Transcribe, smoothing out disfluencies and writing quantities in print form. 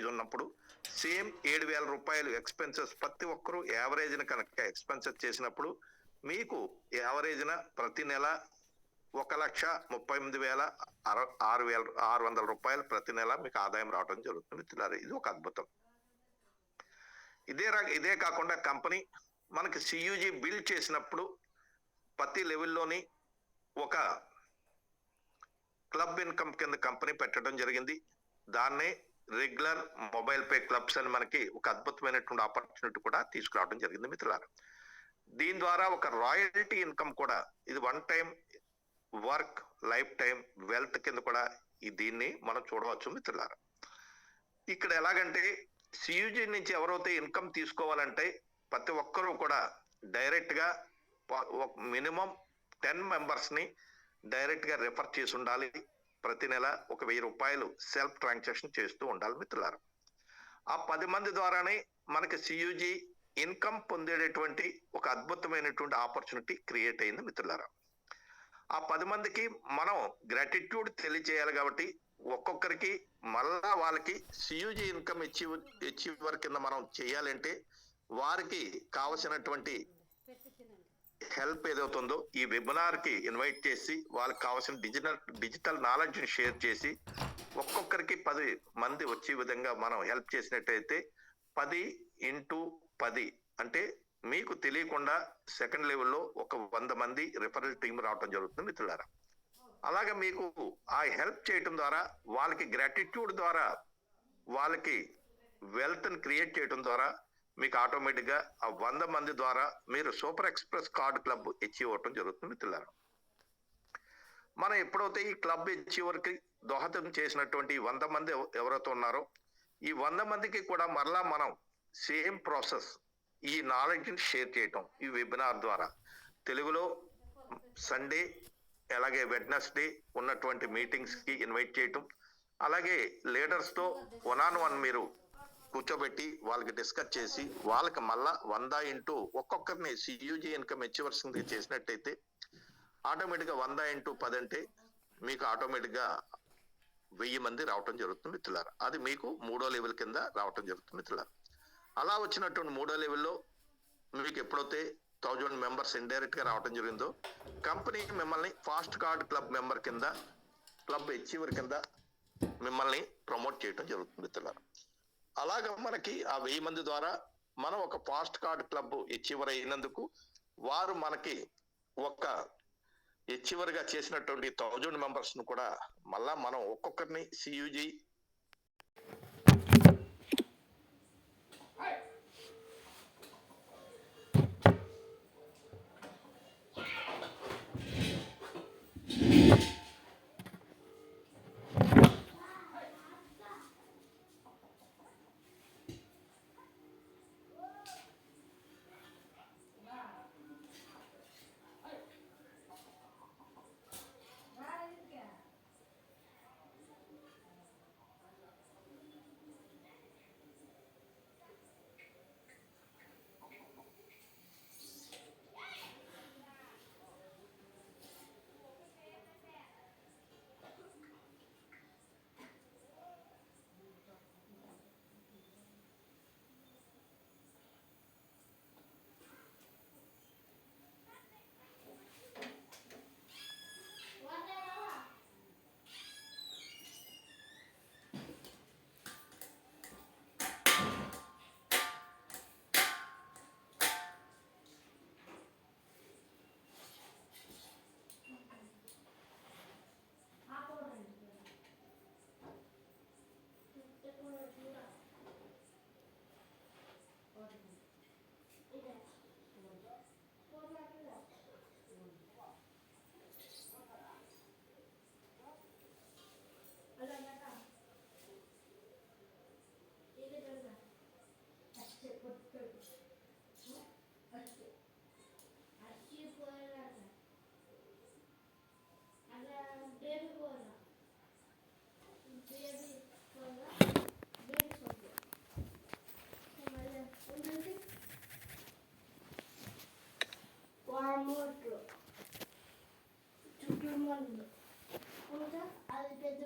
ఉన్నప్పుడు సేమ్ 7,000 రూపాయలు ఎక్స్పెన్సెస్ ప్రతి ఒక్కరూ యావరేజ్న కనుక ఎక్స్పెన్సెస్ చేసినప్పుడు మీకు యావరేజ్న ప్రతి నెల 1,38,600 రూపాయలు ప్రతి నెల మీకు ఆదాయం రావడం జరుగుతుంది. ఇది ఒక అద్భుతం. ఇదే కాకుండా కంపెనీ మనకి సియూజీ బిల్డ్ చేసినప్పుడు ప్రతి లెవెల్లోని ఒక క్లబ్ ఇన్కమ్ కింద కంపెనీ పెట్టడం జరిగింది. దాన్నే రెగ్యులర్ మొబైల్ పే క్లబ్స్ అని మనకి ఒక అద్భుతమైనటువంటి ఆపర్చునిటీ కూడా తీసుకురావడం జరిగింది మిత్రులారా. దీని ద్వారా ఒక రాయల్టీ ఇన్కమ్ కూడా, ఇది one time work life time wealth కింద కూడా దీన్ని మనం చూడవచ్చు మిత్రులారా. ఇక్కడ ఎలాగంటే సియూజీ నుంచి ఎవరైతే ఇన్కమ్ తీసుకోవాలంటే ప్రతి ఒక్కరూ కూడా డైరెక్ట్ గా మినిమం 10 మెంబర్స్ ని డైరెక్ట్ గా రిఫర్ చేసి ఉండాలి. ప్రతి నెల 1,000 రూపాయలు సెల్ఫ్ ట్రాన్సాక్షన్ చేస్తూ ఉండాలి మిత్రులారా. ఆ 10 మంది ద్వారానే మనకి సియూజీ ఇన్కమ్ పొందేటటువంటి ఒక అద్భుతమైనటువంటి ఆపర్చునిటీ క్రియేట్ అయింది మిత్రులారా. ఆ 10 మందికి మనం గ్రాటిట్యూడ్ తెలియజేయాలి కాబట్టి ఒక్కొక్కరికి మళ్ళా వాళ్ళకి సియూజీ ఇన్కమ్ అచీవర్ కింద మనం చేయాలంటే వారికి కావలసినటువంటి హెల్ప్ ఏదవుతుందో ఈ వెబినార్ కి ఇన్వైట్ చేసి వాళ్ళకి కావాల్సిన డిజిటల్ నాలెడ్జ్ ని షేర్ చేసి ఒక్కొక్కరికి 10 మంది వచ్చే విధంగా మనం హెల్ప్ చేసినట్టయితే 10 × 10 అంటే మీకు తెలియకుండా సెకండ్ లెవెల్లో ఒక 100 మంది రిఫరల్ టీం రావడం జరుగుతుంది మిత్రులారా. అలాగే మీకు ఆ హెల్ప్ చేయటం ద్వారా వాళ్ళకి గ్రాటిట్యూడ్ ద్వారా వాళ్ళకి వెల్త్ ని క్రియేట్ చేయడం ద్వారా మీకు ఆటోమేటిక్ గా ఆ 100 మంది ద్వారా మీరు super express card club achieve అవటం జరుగుతుంది మిత్రులారా. మనం ఎప్పుడైతే ఈ క్లబ్ అచీవర్ కి దోహదం చేసినటువంటి 100 మంది ఎవరైతే ఉన్నారో ఈ 100 మందికి కూడా మరలా మనం సేమ్ ప్రాసెస్ ఈ నాలెడ్జ్ ని షేర్ చేయటం ఈ వెబినార్ ద్వారా తెలుగులో సండే అలాగే వెడ్నెస్డే ఉన్నటువంటి మీటింగ్స్ కి ఇన్వైట్ చేయటం, అలాగే లీడర్స్ తో 1-on-1 మీరు కూర్చోబెట్టి వాళ్ళకి డిస్కస్ చేసి వాళ్ళకి మళ్ళా 100 ఒక్కొక్కరిని సియూజీ ఇన్కమ్ అచీవర్స్ చేసినట్టయితే ఆటోమేటిక్ గా 100 × 10 అంటే మీకు ఆటోమేటిక్ గా 1000 మంది రావటం జరుగుతుంది మిత్రులారా. అది మీకు 3వ లెవెల్ కింద రావటం జరుగుతుంది మిత్రులారా. అలా వచ్చినటువంటి 3వ లెవెల్లో మీకు ఎప్పుడైతే 1000 మెంబర్స్ ఇండైరెక్ట్ గా రావటం జరిగిందో కంపెనీ మిమ్మల్ని ఫాస్ట్ కార్డ్ క్లబ్ మెంబర్ కింద క్లబ్ అచీవర్ కింద మిమ్మల్ని ప్రమోట్ చేయటం జరుగుతుంది మిత్రులారా. అలాగా మనకి ఆ 1000 మంది ద్వారా మనం ఒక ఫాస్ట్ కార్డ్ క్లబ్ అచీవర్ అయినందుకు వారు మనకి ఒక అచీవర్ గా చేసినటువంటి 1000 మెంబర్స్ ను కూడా మళ్ళా మనం ఒక్కొక్కరిని సియూజీ అది పెద్ద